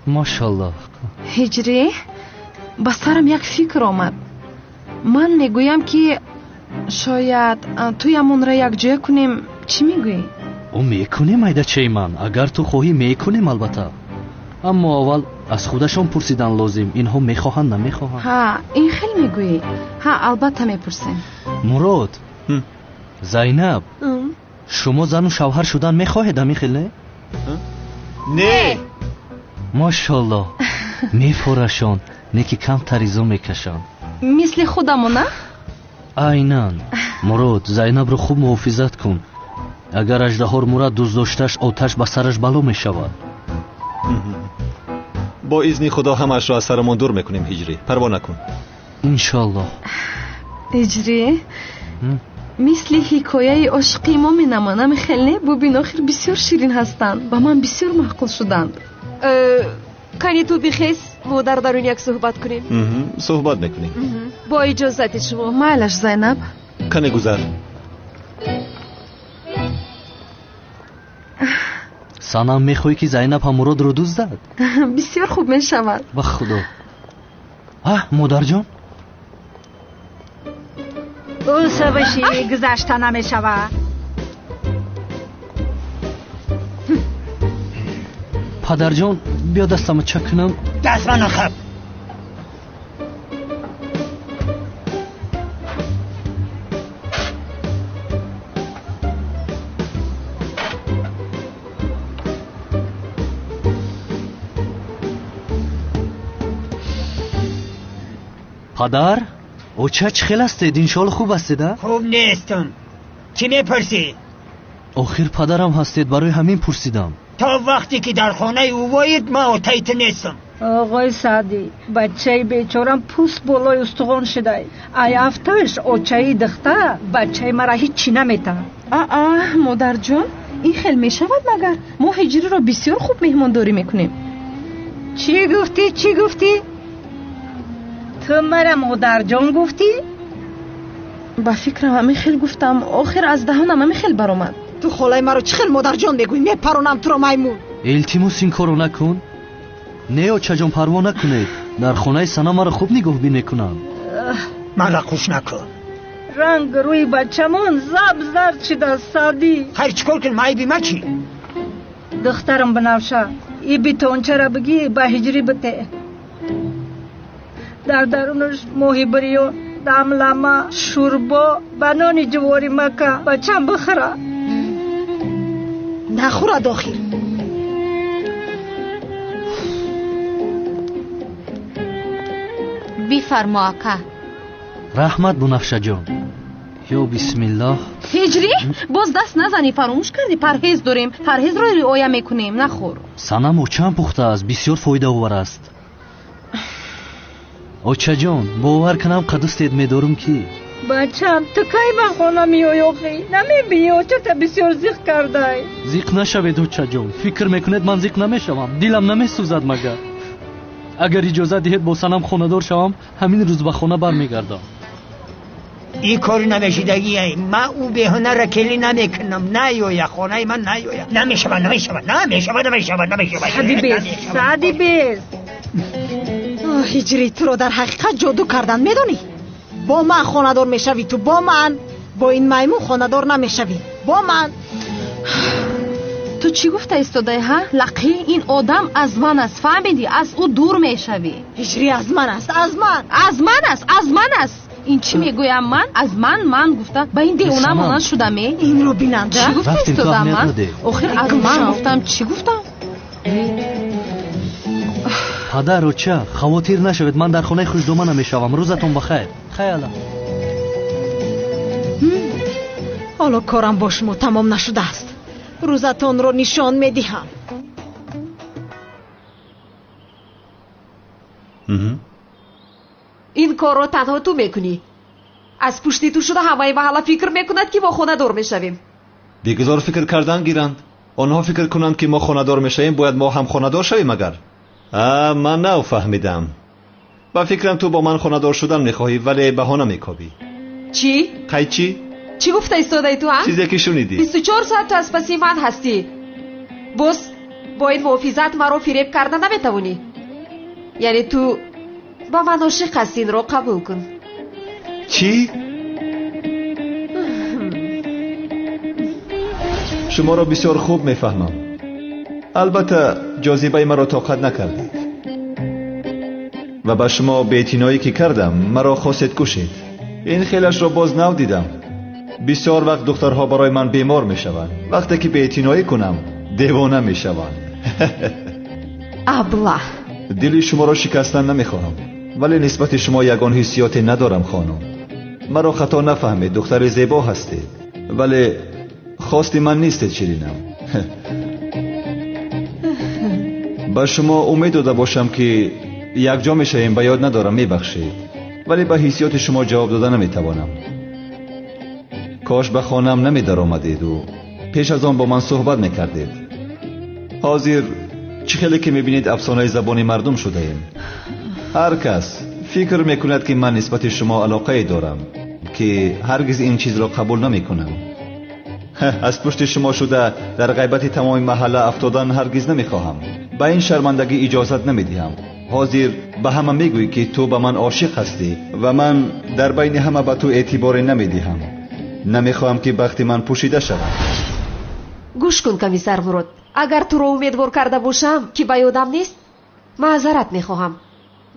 ماشاءالله. هجری با سرم یک فکر آمد. من میگویم که شاید تویمون را یک جای کنیم. چی میگویی؟ او میکنیم ایده چه من. اگر تو خواهی میکنیم البته. اما اول از خودشان پرسیدن لازم. اینها میخواهند نمیخواهند. ها این خیلی میگویی. ها البته میپرسیم. مراد زینب شما زن و شوهر شدن میخواهید میخیل نه؟ نه. ماشاءالله. میفورشان نیکی کم تریزو میکشان مثل خودمونه؟ عیناً. مراد زینب رو خوب محافظت کن. اگر اژدها مراد دوست داشتش آتش به سرش بلا میشود. با اذن خدا همش را از سرمون دور میکنیم هجری. پروا نکن انشالله. هجری مثل حکایه عشقی ما مینمانم خیلی ببین آخر بسیار شیرین هستند. با من بسیار معقول شدند. کنی تو بخیز مادر درون یک صحبت کنیم. صحبت میکنیم با اجازت شما. مالش زینب کنه گذر. سنم میخوایی که زینب هم مراد رو دوست داد؟ بسیار خوب میشود. با خدا. مادر جان او سوشی گذشته نمیشود. پدر جان بیا دستم چکنم. دست من نخب. پدر او چه خیلی هستید؟ انشالله خوب هستید؟ خوب نیستم. چی میپرسی؟ آخر پدرم هستید برای همین پرسیدم. تا وقتی که در خانه او باید ما آتایت نیستم. آقای سعدی بچه بیچارم پوست بالای استخوان شده. ای افتش اوچه دخته بچه مرا هیچی نمیتن. مادر جان این خیلی میشود مگر؟ ما هجری را بسیار خوب مهمانداری میکنیم. چی گفتی؟ تو مرا مادر جان گفتی؟ با فکرم همه خیلی گفتم. آخر از دهانم همه خیلی برآمد. تو خالای مرا چه خیلی مادر جان میگوی؟ میپرونم تو را میمون. التماس این کارو نکن. نه اوچه جان پروا نکنید. در خانه سنا مرا خوب نگاه بین میکنم. مرا خوش نکن. رنگ روی بچمون زرد شده سادی. خیر چیکار کن مای بی ما چی؟ دخترم بنفشه ای بی تونچه را بگی با هجری بته. در درونش موهی بریو داملما شوربا بنانی جواری مکه بچم بخوره. نخوره داخل. بفرما اکا. رحمت بنفشه جان. یا بسم الله. هجری باز دست نزنی. فراموش کردی پرهیز داریم. پرهیز رو رعایت میکنیم. نخور. سنم اوچم پخته است. بسیار فایده آور است. اوچه جان باور کنم قدوستید میدارم کی. بچم تو کی به خونه میای آخی؟ نمیبینی اوچه تا بسیار زیق کرده. زیق نشوید اوچه جان. فکر میکنید من زیق نمیشوم؟ دلم نمیسوزد مگر؟ اگر اجازه دهید با سنم خونه دار شوم همین روز به خونه برمیگردم. این کاری نمیشیدگی. من او بهونه را کلی نمیکنم. نیایا خانه من نیایا. نمیشود. سعدی بیز. هجری تو رو در حقیقت جادو کردن میدونی؟ با من خاندار میشوی تو. با من با این میمون خاندار نمیشوی. با من ту чӣ гуфта истодаи ҳа? Лақӣ, ин одам аз ман аст, фаҳмидӣ? аз ӯ дур мешавӣ. ҳиҷрӣ аз ман аст, аз ман. аз ман аст, аз ман аст. ин чӣ мегӯям ман? аз ман гуфта ба ин девона монанд шудаме? инро бинанда. Чӣ гуфта истода ман? охир аз ман гуфтам, чӣ гуфтам? падар оча, хавотир нашавед, ман дар хонаи хушдомана мешавам. рӯзатон бахайр. хайла. ҳоло корам бо шумо тамом нашудааст. рӯзатонро нишон медиҳам. ин корро танҳо ту мекунӣ. аз пушти ту шуда ҳамаи маҳалла фикр мекунад ки мо хонадор мешавем. бигузор фикр кардан гиранд. онҳо фикр кунанд ки мо хонадор мешавем, бояд мо ҳам хонадор шавем агар. ман нав фаҳмидам. ба фикрам ту бо ман хонадор шудан мехоҳӣ, вале баҳона мекобӣ. чӣ? қай чӣ? чӣ гуфта истодаи ту? чизе ки шунидӣ. 24 соат ту аз паси ман ҳастӣ. боз бо ин муҳофизат маро фиреб карда наметавонӣ. яъне ту ба ман ошиқ ҳастӣ. инро қабул кун. чӣ? шуморо бисёр хуб мефаҳмам. албатта ҷозибаи маро тоқат накардед ва ба шумо беэътиноӣ ки кардам маро хосед кушед. ин хелашро боз нав дидам. бисёр вақт духтарҳо барои ман бемор мешаванд. вақте ки беэътиноӣ кунам девона мешаванд. абла. дили шуморо шикастан намехоҳам, вале нисбати шумо ягон ҳиссиёте надорам хонум. маро хато нафаҳмед, духтари зебо ҳастед, вале хости ман нестед ширинам. ба шумо умед дода бошам ки якҷо мешавем, ба ёд надорам, мебахшед, вале ба ҳиссиёти шумо ҷавоб дода наметавонам. кош ба хонам намедаромадеду пеш аз он бо ман суҳбат мекардед. ҳозир чӣ хеле ки мебинед афсонаи забони мардум шудаем. ҳар кас фикр мекунад ки ман нисбати шумо алоқае дорам ки ҳаргиз ин чизро қабул намекунам. аз пушти шумо шуда дар ғайбати тамоми маҳалла афтодан ҳаргиз намехоҳам. ба ин шармандагӣ иҷозат намедиҳам. ҳозир ба ҳама мегӯӣ ки ту ба ман ошиқ ҳастӣ ва ман дар байни ҳама ба ту эътиборе намедиҳам. намехоҳам ки бахти ман пӯшида шавад. гӯш кун комиссар мурод. агар туро умедвор карда бошам ки ба ёдам нест, маъзарат мехоҳам.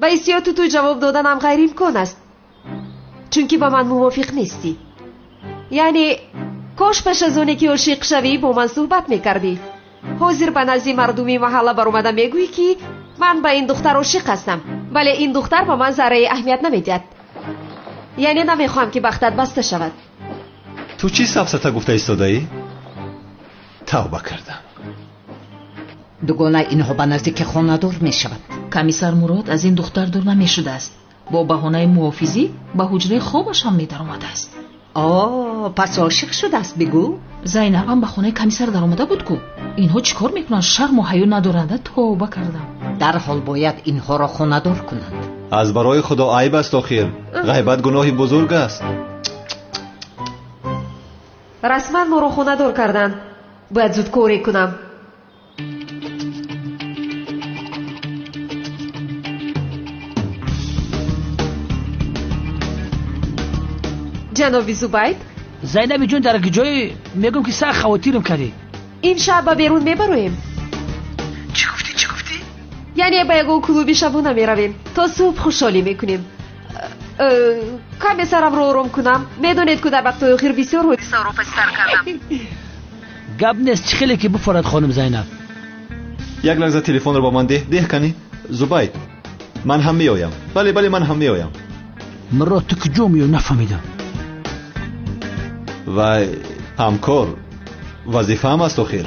ба ҳиссиёти ту ҷавоб доданам ғайриимкон аст, чунки ба ман мувофиқ нестӣ. яъне кош пеш аз оне ки ошиқ шавӣ бо ман суҳбат мекардӣ. ҳозир ба назди мардуми маҳалла баромада мегӯӣ ки ман ба ин духтар ошиқ ҳастам, вале ин духтар ба ман зарраи аҳамият намедиҳад. яъне намехоҳам ки бахтат баста шавад. ту чӣ сафсата гуфта истодаӣ? тавба кардам. дугона инҳо ба наздики хонадор мешавад. комиссар мурод аз ин духтар дур намешудааст. бо баҳонаи муҳофизӣ ба ҳуҷраи хобашам медаромадааст. пас ошиқ шудааст бигӯ. зайнабам ба хонаи комиссар даромада буд ку. инҳо чӣ кор мекунанд? шарму ҳаё надоранда тавба кардам. дарҳол бояд инҳоро хонадор кунанд. аз барои худо айб аст. охир ғайбат гуноҳи бузург аст. расман моро хонадор карданд. бояд зуд коре кунам. ҷаноби зубайд. зайнаби ҷон, дар ҷое мегӯм ки сахт хавотирам кардӣ. ин шаб ба берун мебароем. чӣ гуфтӣ? яъне ба ягон клуби шабона меравем. то субҳ хушҳолӣ мекунем. каме сарамро ором кунам. медонед ку дар вақтҳои охир бисёр ҳодисаро паситар кардам. гап нест. чӣ хеле ки буфорад хонум Зайнаб. як лаҳза телефонро ба ман деҳ канӣ. зубайд, ман ҳам меоям. бале ман ҳам меоям. мурод, ту куҷо меоӣ? нафаҳмидам. вай ҳамкор, вазифаам аст охир.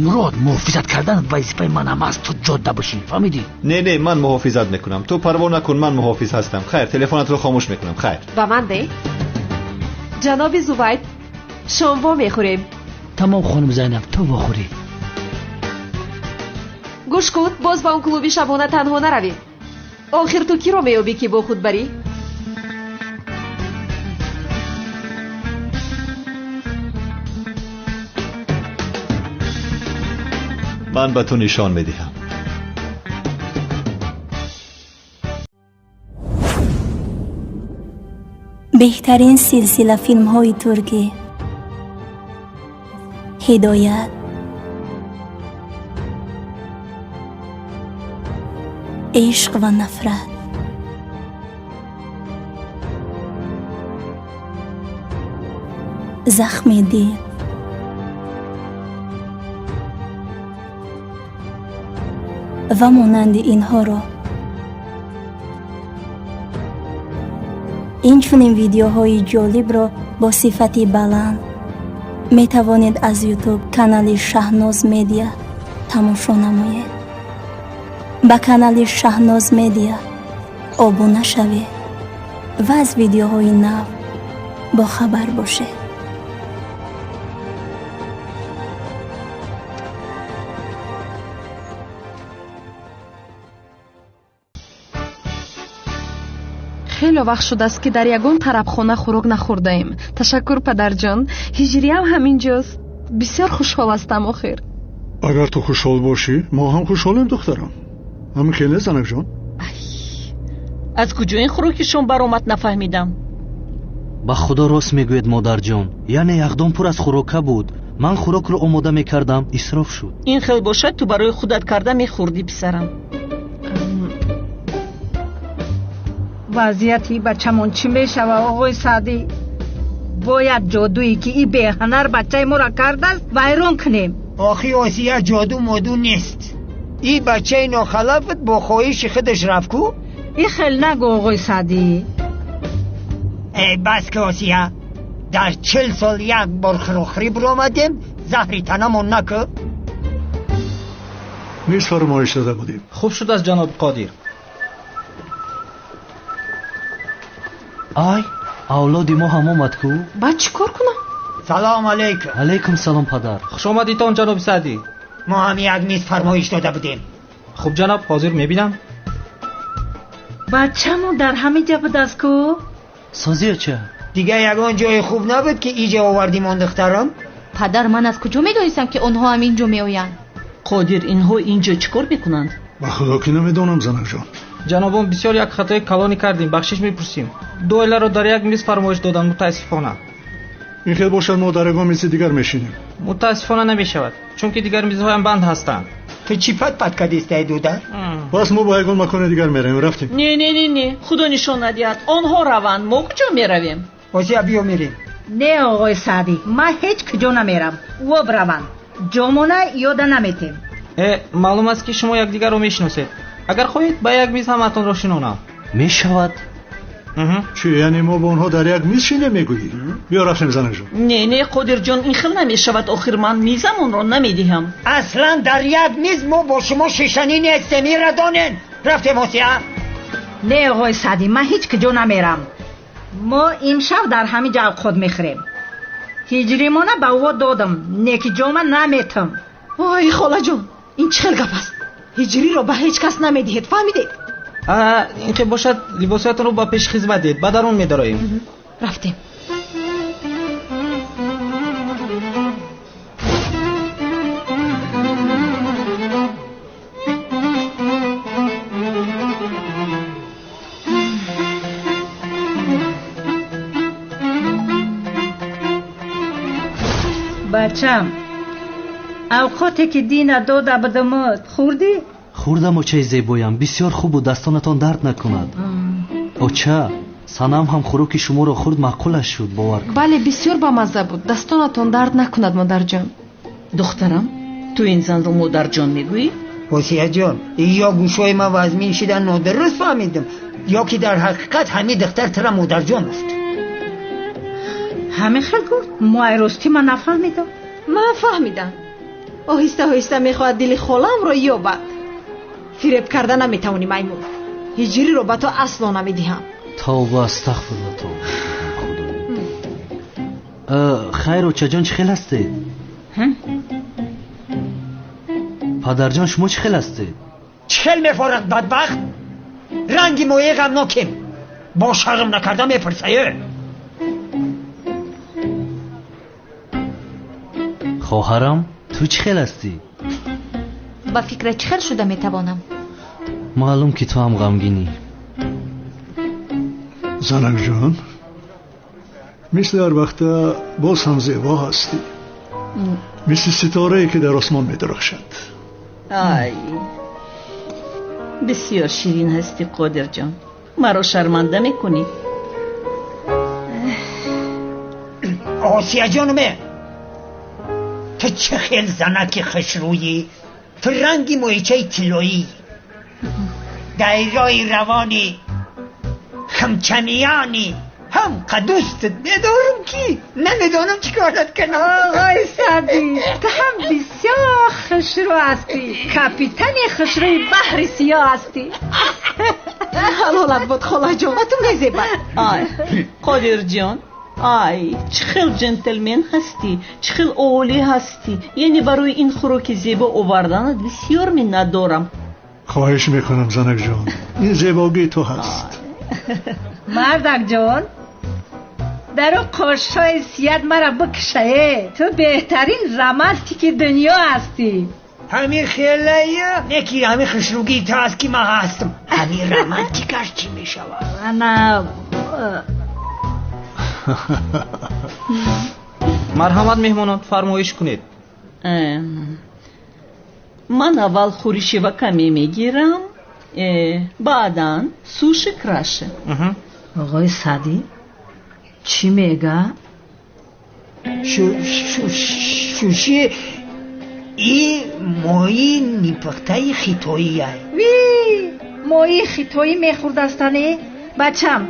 мурод, муҳофизат кардан вазифаи ман ҳам аст. ту ҷодда бошӣ, фаҳмидӣ? не, ман муҳофизат мекунам. ту парво накун, ман муҳофиз ҳастам. хайр, телефонатро хомӯш мекунам. хайр. ба ман де. ҷаноби зубайд, шомво мехӯрем. тамом хонум Зайнаб, ту вохӯрӣ. гӯш кун, боз ба он клуби шабона танҳо наравем. охир ту киро меёбӣ ки бо худ барӣ? من به تو نشان میدهم. بهترین سلسله فیلم های ترکی، هدایت عشق و نفرت. زخم دل. و مانند اینها را این چنین ویدیوهای جالب را با صفتی بلند می توانید از یوتیوب کانال شهناز مدیا تماشا نمایید. با کانال شهناز مدیا ابونه شوید و از ویدیوهای نو با خبر باشید. خیلی وقت شده است که در یگان طربخانه خوراک نخورده‌ایم. تشکر پدرجان. هجری هم همینجاست. بسیار خوشحال هستم آخر. اگر تو خوشحال باشی ما هم خوشحالیم دخترم. همین که نه زنک جان؟ از کجا این خوراکشون برآمد نفهمیدم. با خدا راست میگوید مادر جان، یعنی یخدان پر از خوراکه بود. من خوراک رو آماده میکردم اسراف شد. این خیلی باشد تو برای خودت کرده میخوردی پسرم. وضعیتی بچه‌مون چی میشه آقای سعدی؟ باید جادویی که این بی‌هنر بچه ما را کرده است ویران کنیم. آخی آسیه جادو مادو نیست. این بچه ناخلفت با خواهش خودش رفت کو؟ این خیلی نگو آقای سعدی. ای بس که آسیه در 40 سال یک بار خراخری برآمدیم زهری تنمون نکه. نیست فرمایش داده بودیم. خوب شد از جناب قادر. ای اولادی ما هم آمد کو؟ باید چی کار کنم؟ سلام علیکم. علیکم سلام پدر. خوش آمدیتان جناب سعدی. ما هم یک میز فرمایش داده بودیم. خوب جناب حاضر میبینم. بچه‌مون در همین جا بود است کو؟ سازی چه؟ دیگه یگان جای خوب نبود که اینجا آوردیم آن دخترم. پدر من از کجا میدونستم که اونها هم اینجا میآیند؟ قادر اینها اینجا چیکار میکنند؟ با خدا که نمیدونم زنک جان. جنابان بسیار یک خطای کلانی کردیم، بخشش میپرسیم. دو عیله را در یک میز فرمایش دادن متاسفانه. این خیلی باشد ما در یگان میز دیگر میشینیم. متاسفانه نمیشود چون که دیگر میزهایم بند هستند. تو چی پت کردی دودر؟ پس ما با یگان مکان دیگر میریم. رفتیم. نه خدا نشان ندهد آنها روند ما کجا میرویم؟ واسه بیا میریم. نه آقای سعدی من هیچ کجا نمیرم. و بروند جامونه یاد نمیتیم. معلوم است که شما یکدیگر را میشناسید. اگر خواهید با یک میز همتون را شنونم. میشود؟ چی یعنی ما با اونها در یک میز شینه میگویی؟ بیا رفتیم زنک جان. نه قادر جان این خیلی نمیشود. آخر من میزمون را نمیدهم. اصلا در یک میز ما با شما شیشنی نیستیم. ردانین. رفتیم آسیه. نه آقای سعدی من هیچ کجا نمیرم. ما امشب در همین جا خود میخوریم. هجری مانه به او دادم نیکی جامه نمیتم. وای خاله جان این چه گپ است؟ هجری رو به هیچ کس نمیدهید فهمیدید؟ این که باشد لباساتون رو با پیش خدمت دید بعد درون میداریم. رفتیم. بچم اوقاتی که دین داده بدمت خوردی؟ خوردم اوچه زیبایم بسیار خوب بود. دستانتان درد نکند. اوچه سنم هم خوراک شما را خورد معقولش شد. باور کن. بله بسیار بامزه بود. دستانتان درد نکند مادر جان. دخترم تو این زن رو مادر جان میگویی؟ واسیه جان یا گوشای ما وزمین شدن نادرست فهمیدم یا که در حقیقت همین دختر ترا مادر جان است. همه خیلی گفت ما راستی من نفهمیدم. من فهمیدم. آهسته میخواهد دل خالم را یابد. فریب کرده نمیتونی میمون. هجری رو به تو اصلا نمیدهم. توبه استغفرالله. تو خیر اوچه جان چه خیل هستی؟ پدر جان شما چه خیل هستی؟ چه خیل میفارد بدبخت؟ رنگی مویه غمناکیم. با شرم نکرده میپرسه. خواهرم تو چه خیل هستی؟ با فکر چه خیل شده میتوانم. معلوم که تو هم غمگینی. زنک جان مثل هر وقت باز هم زیبا هستی. مثل ستاره ای که در آسمان می درخشد. بسیار شیرین هستی قادر جان، مرا شرمنده میکنی. آسیا جانمه، تو چه خیل زنک خشرویی، تو رنگی مویچه طلایی، دایرای روانی، همچنیانی، هم قدوستت ندارم کی نمیدانم چی کارت کنم. آقای سعدی تو هم بسیار خشرو هستی، کاپیتان خشروی بحر سیاه هستی. حلالت بود خاله جان، تو نزیبت. آی قادر جان، آی چه خیل جنتلمن هستی، چه خیل اولی هستی. یعنی برای این خوراک زیبا آوردنت بسیار منت دارم. خواهش میکنم زنک جان، این زیباگی تو هست. مردک جان در اون قاشای سیاد مرا بکشه، تو بهترین رمانتیک دنیا هستی. همین خیلیه نکی همین خشروگی تو هست که من هستم. همین رمانتیکش چی میشود؟ انا مرحمت مهمانان، فرمایش کنید. من اول خوریشی و کمی میگیرم، بعداً سوش کراشه. آقای سعدی چی میگه؟ شوشی ای ماهی نیپخته خیتایی هست. وی ماهی خیتایی میخوردستانه؟ بچم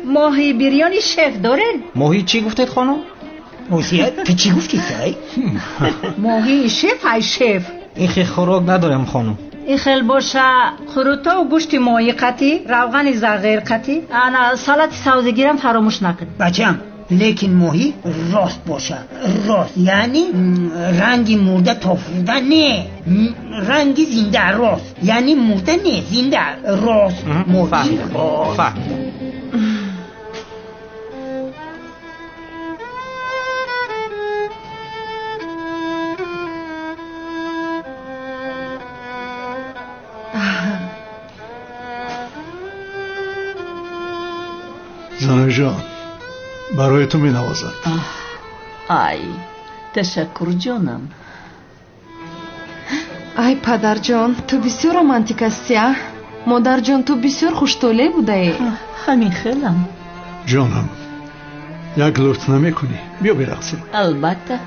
ماهی بریانی شف دارن؟ ماهی چی گفتید خانم؟ موسیقی تو چی گفتی سای؟ ماهی شف های شف. این خیلی خوراک ندارم خانم. این خیل باشه خروتا و گوشت ماهی قطی، روغن زغیر قطی، انا سالت سبزگیرم فراموش نکن. بچم لیکن ماهی راست باشه، راست یعنی رنگی مرده تافوده نه، رنگی زنده راست، یعنی مرده نه زنده راست. فهم. زنک جان برای تو می نوازد. آی تشکر جانم. ای پدر جان تو بسیار رومانتیک هستی. مادر جان تو بسیار خوشتوله بوده ای. همین خیلم جانم، یک لطف نمی کنی؟ بیا برقصیم. البته.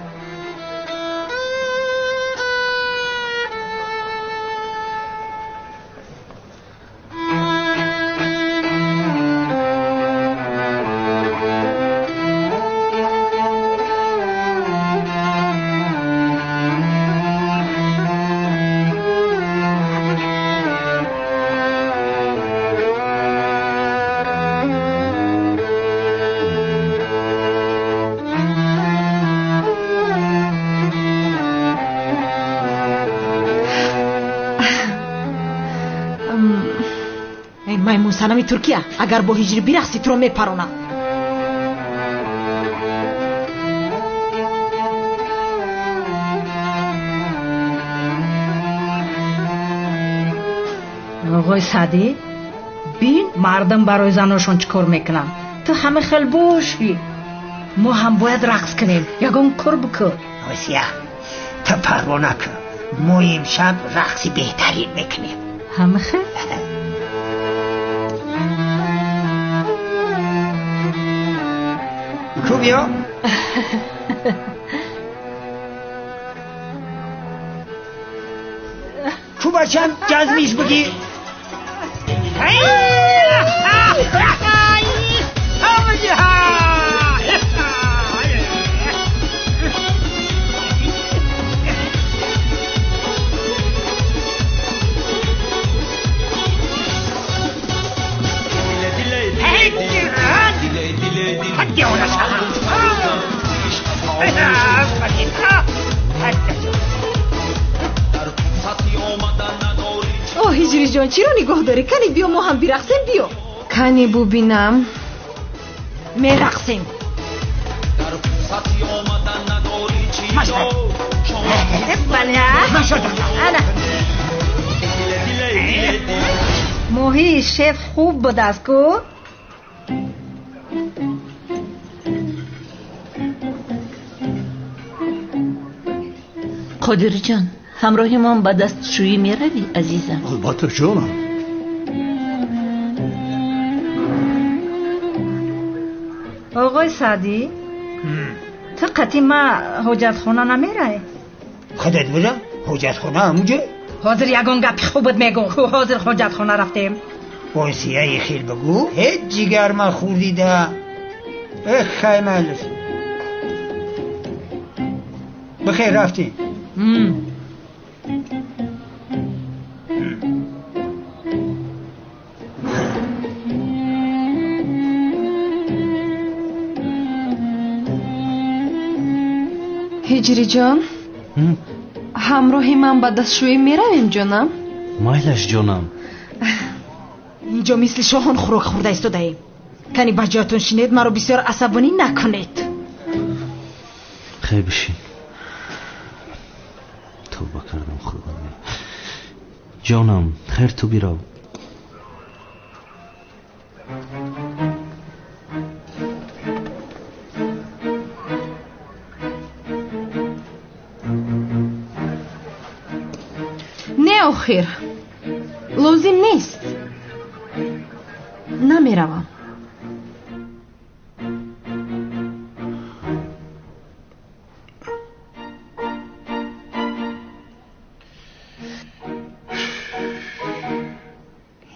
مایمون سنمی ترکیه اگر با هجری برقصی تو رو میپرونم. آقای سعدی بین مردم برای زناشون چکار میکنن، تو همه خیل باشی، ما هم باید رقص کنیم. یکم کار بکن. آسیا تو پروا نکن، ما امشب رقصی بهترین میکنیم. همه خیل خوبیا خوب بچم جزمیش بگی. اوه هجری جان چی رو نگاه داری؟ کنی بیا ما هم برقصیم. بیا کنی ببینم میرقصیم. ماهی شف خوب بود است کو؟ قادر جان همراهی من به دستشویی می روی عزیزم؟ البته جانم. آقای سعدی تو قطعی ما حجت خونه نمیره؟ خودت برم حجت خونه همونجا. حاضر یگان گپی خوبت میگو خو حاضر حجت خونه رفتیم. بایسیه خیل بگو هیچ جیگر من خوردیده خیلی مالش بخیر رفتیم. هجری جان همراهی من به دستشویی میرویم جانم. مایلش جانم. اینجا مثل شاهان خوراک خورده ایستاده ایم. کنی بجاتون شنید مرا بسیار عصبانی نکنید. خیلی بشین. توبه کردم خدا. جانم خیر تو بیرو. نه آخر لازم نیست. نمیروم.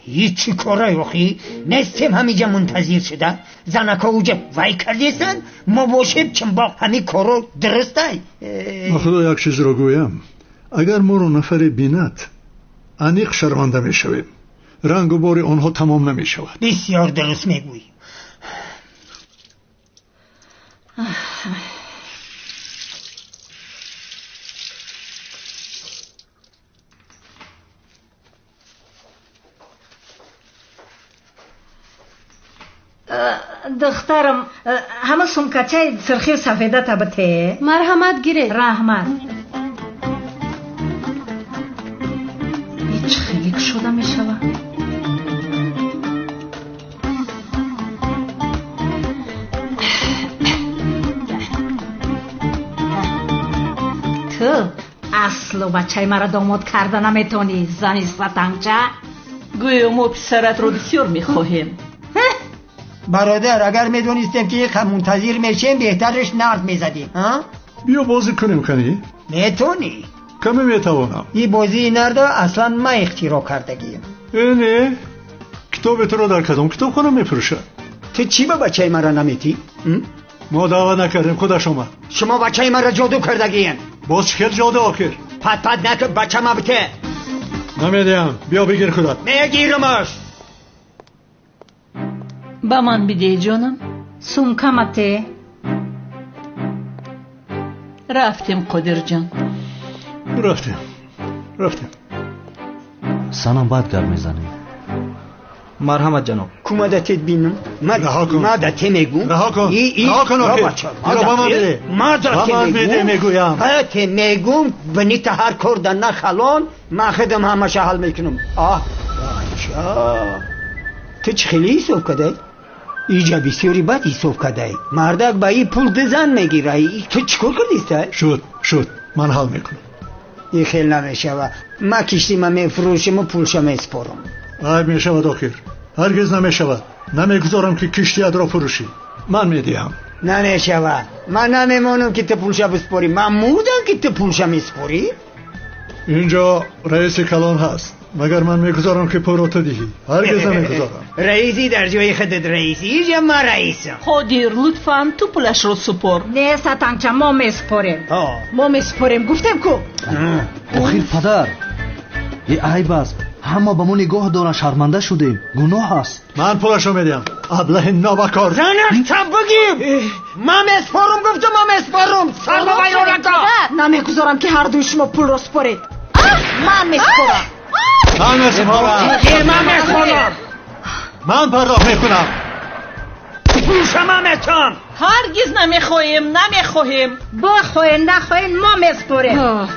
هیچی کاره آخی نستیم همینجا منتظر شده زنکا اوجا وای کردیستن ما باشیم چون با همین کارو درسته. خدا یک چیز رو گویم اگر ما رو نفر بیند انیق شرمنده می شویم. رنگ و بار آنها تمام نمی شود. بسیار درست میگویی. دخترم همه سمکچه سرخی سفیده تبته. مرحمت گیره. رحمت. هیچ خیلی شده می شود. تو اصل و بچه مرا داماد کرده نمیتونی زنی ستنگچه. گویا ما پسرت رو بسیار میخواهیم. برادر اگر میدونستیم که یک منتظر میشیم بهترش نرد میزدیم. بیا بازی کنیم کنی؟ میتونی؟ کمی میتوانم. این بازی نرد اصلا ما اختراع کردگیم. نه کتاب تو رو در کدام کتاب خانم میفروشه؟ تو چی به بچه مرا نمیتی؟ ما دعوت نکردیم خدا شما بچه مرا جادو کردگیم. باز چکر جادو آخر؟ پت نکر بچه ما بته. نمیدیم بیا بگیر خودت. میگیرمش. با من بده جانم. سمکمته. رفتیم قدر جان. رفتیم سنم باید گرد میزنیم. مرحمت جناب. کمدتت بینم. مدت میگو. رها کن آخر. با من بده. مدت میگویم. بایت میگم بنیت هر کردن نخلان من خدم همه حل میکنم. تو چه خیلی ایسوف کده؟ ایجا بسیاری بد ایسوف کده. مردک با ای پول دزن میگیره. تو چکر کردیسته؟ شد من حل میکنم. ای خیلی نمیشه و ما کشتی ما میفروشم و پولشم میسپارم. عیب میشود آخر. هرگز نمیشود. نمیگذارم که کشتیت را فروشی. من میدیم. نمیشود. من نمیمانم که تو پولشم بسپاری. من مردم که تو پولشم میسپاری. اینجا رئیس کلان هست. مگر من میگذارم که پول را تو دهی. هرگز نمیگذارم. رئیسی در جای خودت رئیسی. اینجا من رئیسم. خودیر لطفاً تو پولش رو سپار. نه ستنگچه ما میسپاریم. گفتم کو. آخر پدر یه عیب است. همه به ما نگاه دارن شرمنده شدیم. گناه است. من پولشو میدم. ابله نابکار. زنش چپ بگیم. من میسپارم گفتم من میسپارم. سر با بیارتا. نمیگذارم که هر دوی شما پول را سپارید. من میسپارم. من پرداخت میکنم. پولشم میتونم. هرگز نمیخواهیم. بخواهیم نخواهیم ما میسپاریم.